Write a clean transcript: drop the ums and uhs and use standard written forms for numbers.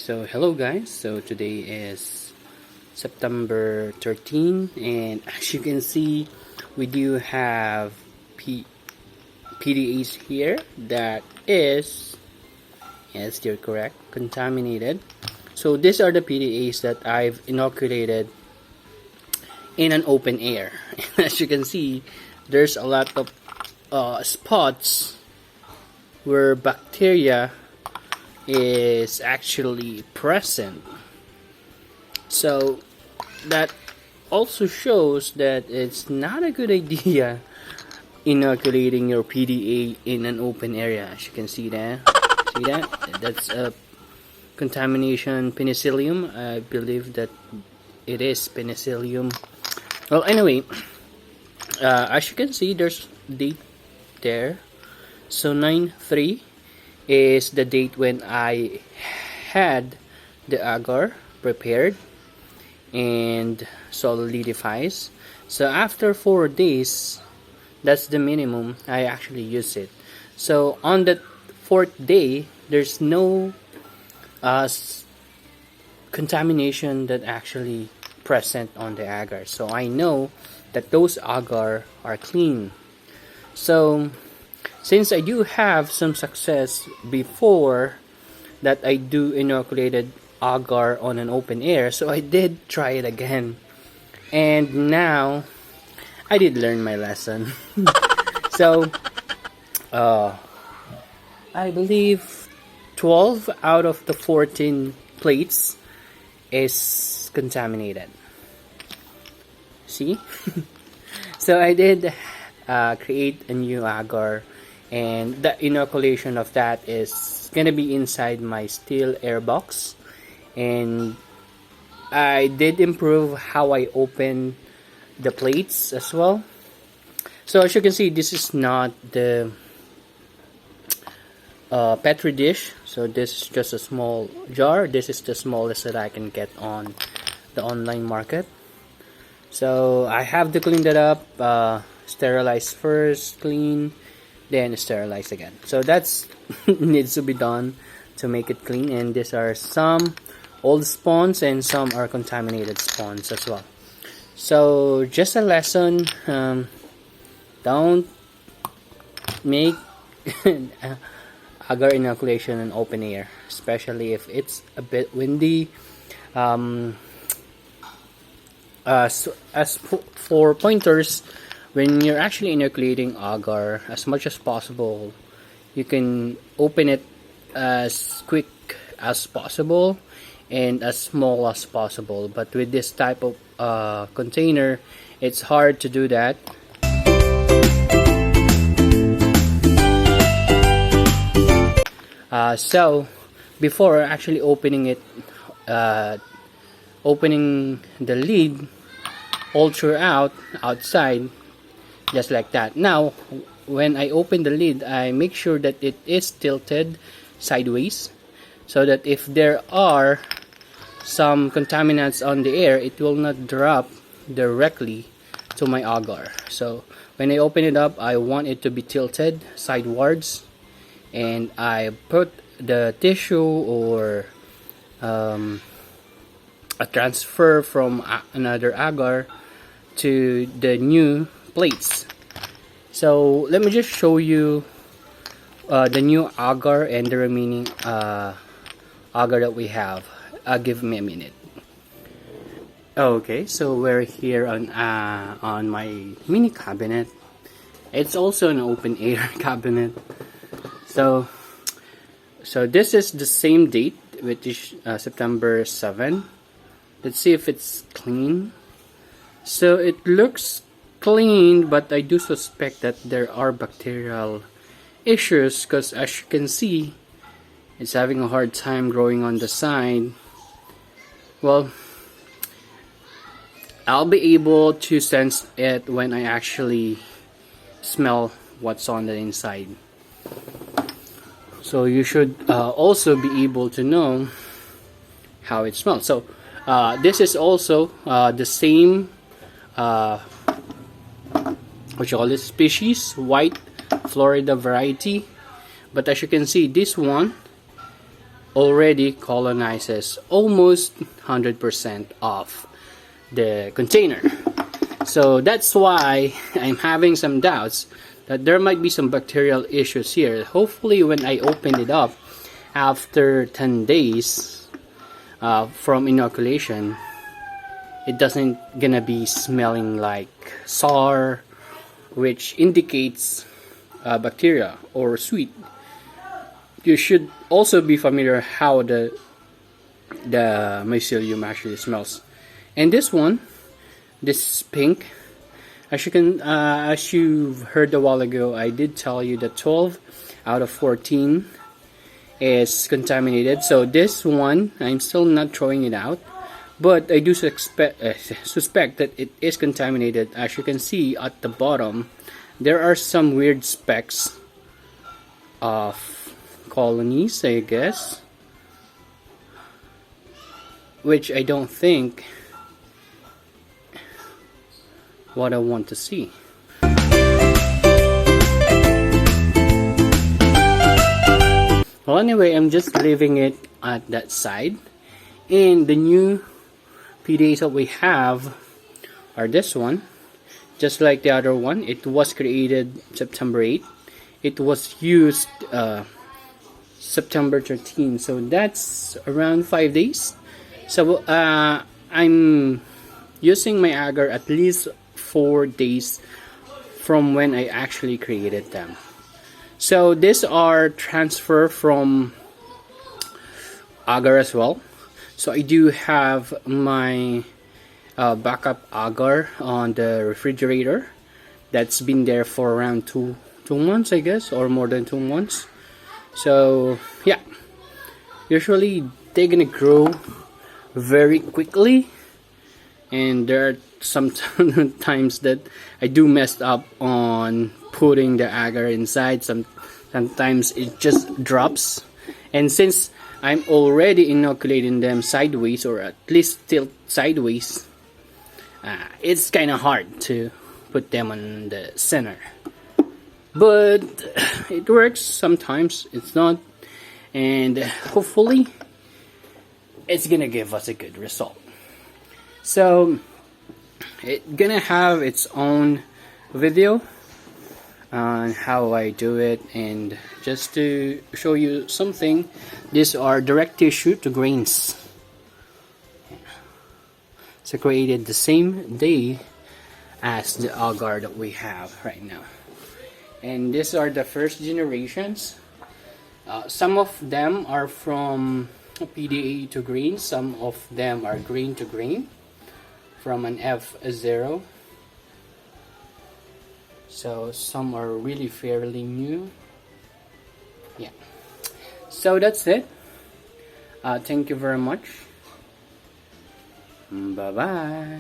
So hello guys, so today is September 13 and as you can see we do have PDAs here that is, yes you're correct, contaminated. So these are the PDAs that I've inoculated in an open air. As you can see, there's a lot of spots where bacteria is actually present. So that also shows that it's not a good idea inoculating your PDA in an open area. As you can see there, that's a contamination penicillium. I believe that it is penicillium. Well, anyway, as you can see, there's date there. So 9/3 is the date when I had the agar prepared and solidifies. So after 4 days, that's the minimum I actually use it. So on the 4th day, there's no contamination that actually present on the agar. So I know that those agar are clean. So since I do have some success before that I do inoculated agar on an open air, so I did try it again. And now I did learn my lesson. So I believe 12 out of the 14 plates is contaminated. See? So I did create a new agar, and the inoculation of that is gonna be inside my steel air box. And I did improve how I open the plates as well. So as you can see, this is not the petri dish, so this is just a small jar. This is the smallest that I can get on the online market. So I have to clean that up, sterilize first, clean, then sterilize again. So that's needs to be done to make it clean. And these are some old spawns and some are contaminated spawns as well. So just a lesson, don't make agar inoculation in open air, especially if it's a bit windy. As for pointers, when you're actually inoculating agar, as much as possible, you can open it as quick as possible and as small as possible. But with this type of container, it's hard to do that. So before actually opening it, opening the lid all throughout outside, just like that. Now when I open the lid, I make sure that it is tilted sideways, so that if there are some contaminants on the air, it will not drop directly to my agar. So when I open it up, I want it to be tilted sidewards, and I put the tissue or a transfer from another agar to the new plates. So let me just show you the new agar and the remaining agar that we have. Give me a minute. Okay, so we're here on my mini cabinet. It's also an open air cabinet. So this is the same date, which is September 7. Let's see if it's clean. So it looks clean, but I do suspect that there are bacterial issues, because as you can see, it's having a hard time growing on the side. Well, I'll be able to sense it when I actually smell what's on the inside. So you should also be able to know how it smells. So this is also the same what you call this species, white Florida variety. But as you can see, this one already colonizes almost 100% of the container. So that's why I'm having some doubts that there might be some bacterial issues here. Hopefully when I open it up after 10 days from inoculation, it doesn't gonna be smelling like sour, which indicates bacteria or sweet. You should also be familiar how the mycelium actually smells. And this one, this pink, as you've heard a while ago, I did tell you that 12 out of 14 is contaminated. So this one, I'm still not throwing it out, but I do suspect that it is contaminated. As you can see at the bottom, there are some weird specks of colonies, I guess, which I don't think what I want to see. Well, anyway, I'm just leaving it at that side, and the new PDAs that we have are this one. Just like the other one, it was created September 8. It was used September 13, so that's around 5 days. So I'm using my agar at least 4 days from when I actually created them. So these are transfer from agar as well. So I do have my backup agar on the refrigerator that's been there for around two months, I guess, or more than 2 months. So yeah, usually they're gonna grow very quickly, and there are some times that I do mess up on putting the agar inside. Sometimes it just drops, and since I'm already inoculating them sideways, or at least tilt sideways, it's kind of hard to put them on the center. But it works sometimes, it's not, and hopefully it's gonna give us a good result. So it's gonna have its own video on how I do it, and just to show you something, these are direct tissue to grains. So created the same day as the agar that we have right now. And these are the first generations. Some of them are from PDA to grain, some of them are grain to grain from an F0. So some are really fairly new. Yeah. So that's it. Thank you very much. Bye bye.